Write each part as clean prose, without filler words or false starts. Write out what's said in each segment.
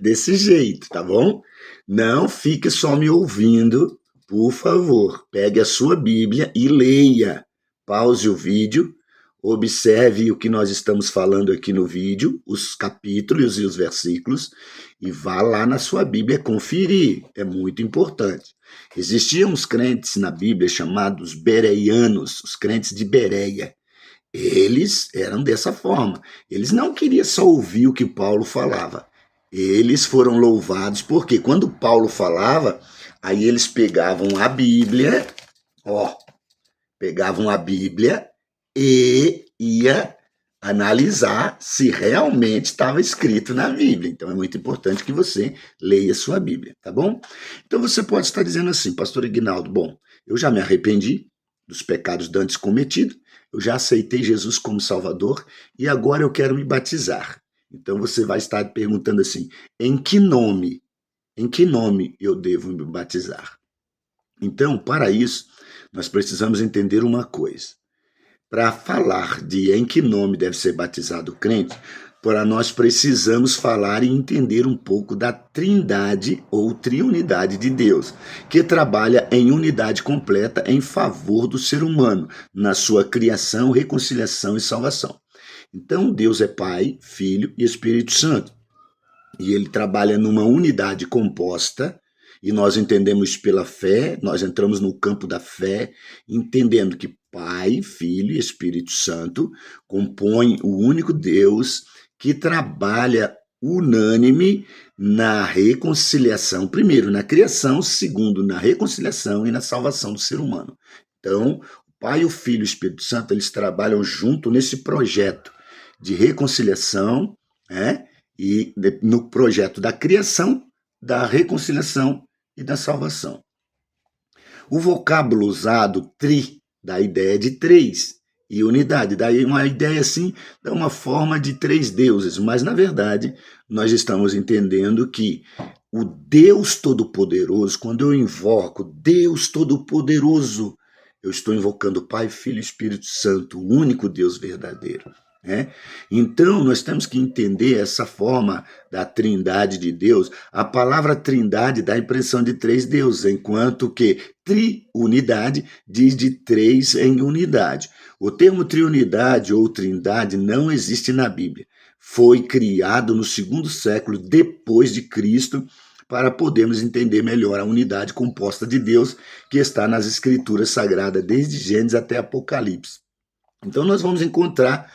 desse jeito, tá bom? Não fique só me ouvindo, por favor. Pegue a sua Bíblia e leia. Pause o vídeo, observe o que nós estamos falando aqui no vídeo, os capítulos e os versículos, e vá lá na sua Bíblia conferir. É muito importante. Existiam uns crentes na Bíblia chamados bereianos, os crentes de Bereia. Eles eram dessa forma. Eles não queriam só ouvir o que Paulo falava. Eles foram louvados porque quando Paulo falava, aí eles pegavam a Bíblia, pegavam a Bíblia e ia analisar se realmente estava escrito na Bíblia. Então é muito importante que você leia sua Bíblia, tá bom? Então você pode estar dizendo assim, pastor Ignaldo, bom, eu já me arrependi dos pecados dantes cometidos, eu já aceitei Jesus como Salvador e agora eu quero me batizar. Então você vai estar perguntando assim, em que nome eu devo me batizar? Então, para isso, nós precisamos entender uma coisa. Para falar de em que nome deve ser batizado o crente, para nós precisamos falar e entender um pouco da trindade ou triunidade de Deus, que trabalha em unidade completa em favor do ser humano, na sua criação, reconciliação e salvação. Então, Deus é Pai, Filho e Espírito Santo. E ele trabalha numa unidade composta, e nós entendemos pela fé, nós entramos no campo da fé, entendendo que Pai, Filho e Espírito Santo compõem o único Deus que trabalha unânime na reconciliação, primeiro na criação, segundo na reconciliação e na salvação do ser humano. Então, o Pai, o Filho e o Espírito Santo, eles trabalham junto nesse projeto de reconciliação, né? E no projeto da criação, da reconciliação e da salvação. O vocábulo usado, tri, dá a ideia de três, e unidade, daí uma ideia assim, dá uma forma de três deuses, mas na verdade nós estamos entendendo que o Deus Todo-Poderoso, quando eu invoco Deus Todo-Poderoso, eu estou invocando Pai, Filho e Espírito Santo, o único Deus verdadeiro. Então, nós temos que entender essa forma da trindade de Deus. A palavra trindade dá a impressão de três deuses, enquanto que triunidade diz de três em unidade. O termo triunidade ou trindade não existe na Bíblia. Foi criado no 2º século depois de Cristo para podermos entender melhor a unidade composta de Deus que está nas Escrituras Sagradas, desde Gênesis até Apocalipse. Então, nós vamos encontrar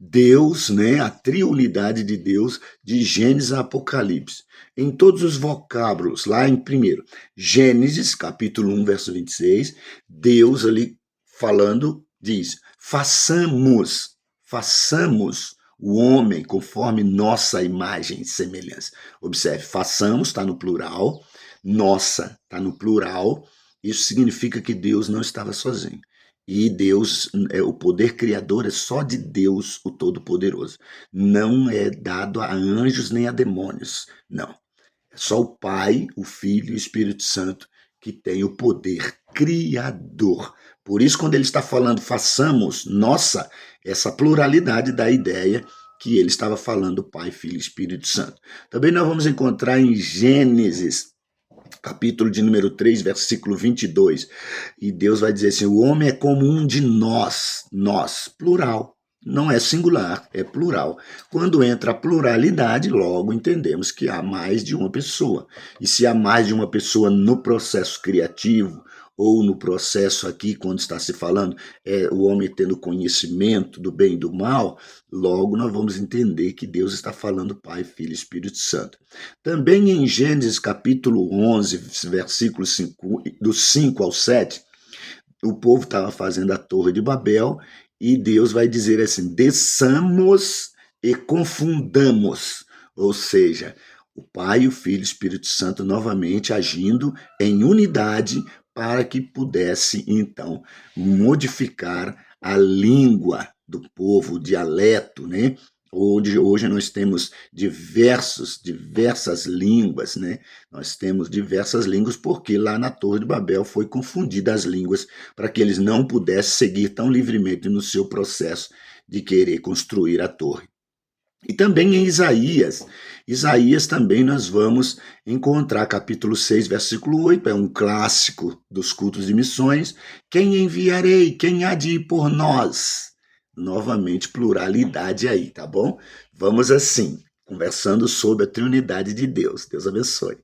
Deus, a triunidade de Deus, de Gênesis a Apocalipse. Em todos os vocábulos, lá em primeiro, Gênesis, capítulo 1, verso 26, Deus ali falando, diz, façamos o homem conforme nossa imagem e semelhança. Observe, façamos está no plural, nossa está no plural, isso significa que Deus não estava sozinho. E Deus, o poder criador é só de Deus, o Todo-Poderoso. Não é dado a anjos nem a demônios, não. É só o Pai, o Filho e o Espírito Santo que tem o poder criador. Por isso, quando ele está falando façamos, nossa, essa pluralidade da ideia que ele estava falando Pai, Filho e Espírito Santo. Também nós vamos encontrar em Gênesis, capítulo de número 3, versículo 22. E Deus vai dizer assim, o homem é como um de nós, plural. Não é singular, é plural. Quando entra a pluralidade, logo entendemos que há mais de uma pessoa. E se há mais de uma pessoa no processo criativo, ou no processo aqui, quando está se falando, o homem tendo conhecimento do bem e do mal, logo nós vamos entender que Deus está falando Pai, Filho e Espírito Santo. Também em Gênesis capítulo 11, versículo 5, do 5 ao 7, o povo estava fazendo a Torre de Babel e Deus vai dizer assim, desçamos e confundamos, ou seja, o Pai, o Filho e o Espírito Santo novamente agindo em unidade para que pudesse, então, modificar a língua do povo, o dialeto, Hoje nós temos diversas línguas, Nós temos diversas línguas porque lá na Torre de Babel foi confundida as línguas para que eles não pudessem seguir tão livremente no seu processo de querer construir a torre. E também em Isaías Isaías também nós vamos encontrar capítulo 6, versículo 8, é um clássico dos cultos de missões. Quem enviarei? Quem há de ir por nós? Novamente, pluralidade aí, tá bom? Vamos assim, conversando sobre a Trindade de Deus. Deus abençoe.